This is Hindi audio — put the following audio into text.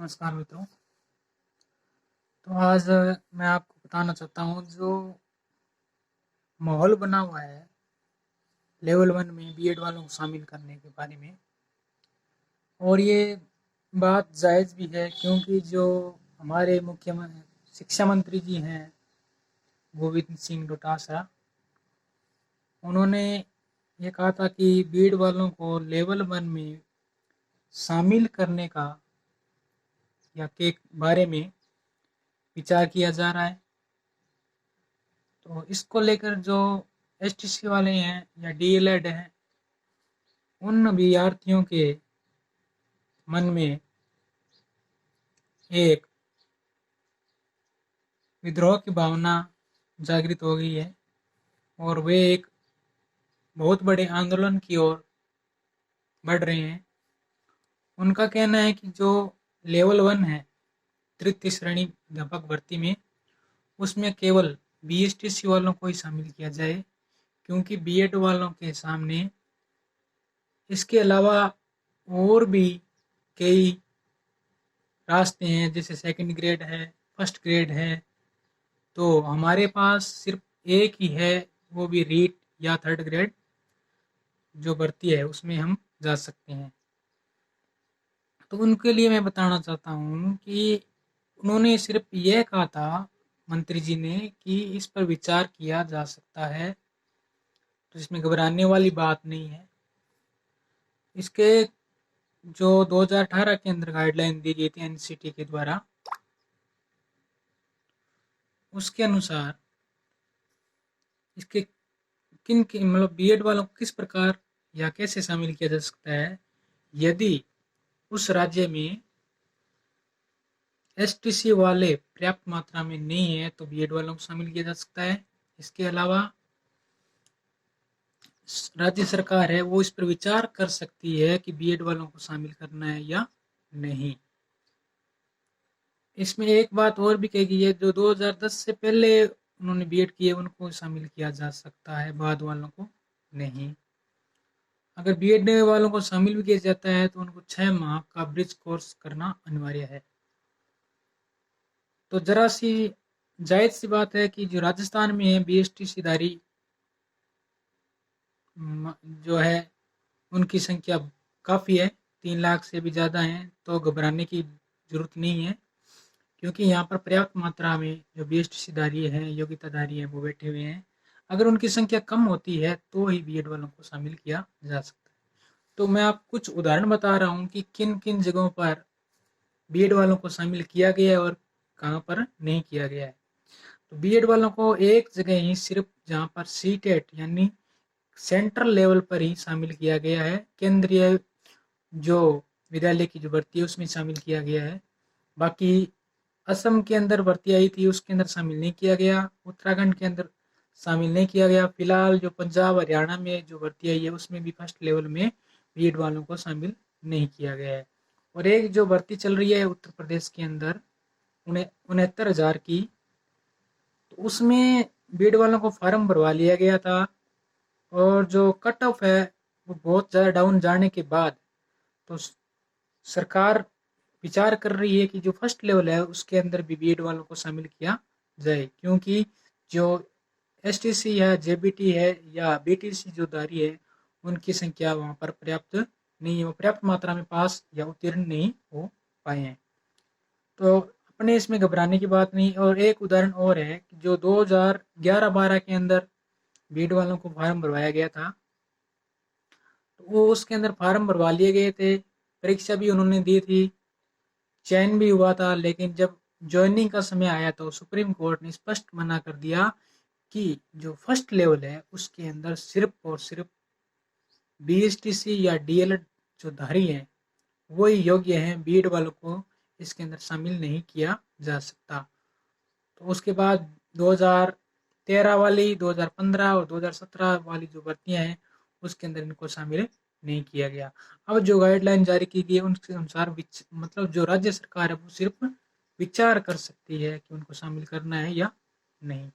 नमस्कार मित्रों। तो आज मैं आपको बताना चाहता हूँ जो माहौल बना हुआ है लेवल 1 में बीएड वालों को शामिल करने के बारे में। और ये बात जायज़ भी है क्योंकि जो हमारे मुख्यमंत्री शिक्षा मंत्री जी हैं गोविंद सिंह डोटासरा, उन्होंने ये कहा था कि बीएड वालों को लेवल 1 में शामिल करने का या के बारे में विचार किया जा रहा है। तो इसको लेकर जो एसटीसी वाले हैं या डीएलएड हैं, उन विद्यार्थियों के मन में एक विद्रोह की भावना जागृत हो गई है और वे एक बहुत बड़े आंदोलन की ओर बढ़ रहे हैं। उनका कहना है कि जो लेवल 1 है तृतीय श्रेणी अध्यापक भर्ती में, उसमें केवल बीएसटीसी वालों को ही शामिल किया जाए, क्योंकि बीएड वालों के सामने इसके अलावा और भी कई रास्ते हैं, जैसे सेकंड ग्रेड है, फर्स्ट ग्रेड है। तो हमारे पास सिर्फ एक ही है, वो भी रीट या थर्ड ग्रेड जो भर्ती है उसमें हम जा सकते हैं। तो उनके लिए मैं बताना चाहता हूँ कि उन्होंने सिर्फ यह कहा था मंत्री जी ने कि इस पर विचार किया जा सकता है, तो इसमें घबराने वाली बात नहीं है। इसके जो 2018 के अंदर गाइडलाइन दी गई थी एनसीटी के द्वारा, उसके अनुसार इसके किन मतलब बीएड वालों को किस प्रकार या कैसे शामिल किया जा सकता है। यदि उस राज्य में एसटीसी वाले पर्याप्त मात्रा में नहीं है तो बीएड वालों को शामिल किया जा सकता है। इसके अलावा राज्य सरकार है वो इस पर विचार कर सकती है कि बीएड वालों को शामिल करना है या नहीं। इसमें एक बात और भी कही गई है, जो 2010 से पहले उन्होंने बीएड किए उनको शामिल किया जा सकता है, बाद वालों को नहीं। अगर बीएड वालों को शामिल भी किया जाता है तो उनको 6 माह का ब्रिज कोर्स करना अनिवार्य है। तो जरा सी जायज सी बात है कि जो राजस्थान में है बीएसटीसी धारी जो है उनकी संख्या काफ़ी है, 3 लाख से भी ज़्यादा है। तो घबराने की जरूरत नहीं है, क्योंकि यहाँ पर पर्याप्त मात्रा में जो बीएसटीसी धारी है, योग्यताधारी है, वो बैठे हुए हैं। अगर उनकी संख्या कम होती है तो ही बीएड वालों को शामिल किया जा सकता है। तो मैं आप कुछ उदाहरण बता रहा हूँ कि किन किन जगहों पर बीएड वालों को शामिल किया गया है और कहाँ पर नहीं किया गया है। तो बीएड वालों को एक जगह ही सिर्फ जहाँ पर सीटेट यानी सेंट्रल लेवल पर ही शामिल किया गया है, केंद्रीय जो विद्यालय की जो भर्ती है उसमें शामिल किया गया है। बाकी असम के अंदर भर्ती आई थी उसके अंदर शामिल नहीं किया गया, उत्तराखंड के अंदर शामिल नहीं किया गया। फिलहाल जो पंजाब हरियाणा में जो भर्ती आई है उसमें भी फर्स्ट लेवल में बीएड वालों को शामिल नहीं किया गया है। और एक जो भर्ती चल रही है उत्तर प्रदेश के अंदर 69,000 की, तो उसमें बीएड वालों को फॉर्म भरवा लिया गया था। और जो कट ऑफ है वो बहुत ज़्यादा डाउन जाने के बाद तो सरकार विचार कर रही है कि जो फर्स्ट लेवल है उसके अंदर भी बीएड वालों को शामिल किया जाए, क्योंकि जो एसटीसी है, जेबीटी है या बीटीसी जो धारी है उनकी संख्या वहाँ पर पर्याप्त नहीं है, वो पर्याप्त मात्रा में पास या उत्तीर्ण नहीं हो पाए हैं। तो अपने इसमें घबराने की बात नहीं। और एक उदाहरण और है कि जो 2011-12 के अंदर बीएड वालों को फॉर्म भरवाया गया था, तो वो उसके अंदर फॉर्म भरवा लिए गए थे, परीक्षा भी उन्होंने दी थी, चयन भी हुआ था। लेकिन जब ज्वाइनिंग का समय आया तो सुप्रीम कोर्ट ने स्पष्ट मना कर दिया कि जो फर्स्ट लेवल है उसके अंदर सिर्फ और सिर्फ बीएसटीसी या डीएलएड जो धारी हैं वही योग्य हैं, बीएड वालों को इसके अंदर शामिल नहीं किया जा सकता। तो उसके बाद 2013 वाली, 2015 और 2017 वाली जो भर्तियां हैं उसके अंदर इनको शामिल नहीं किया गया। अब जो गाइडलाइन जारी की गई है उनके अनुसार मतलब जो राज्य सरकार है वो सिर्फ विचार कर सकती है कि उनको शामिल करना है या नहीं।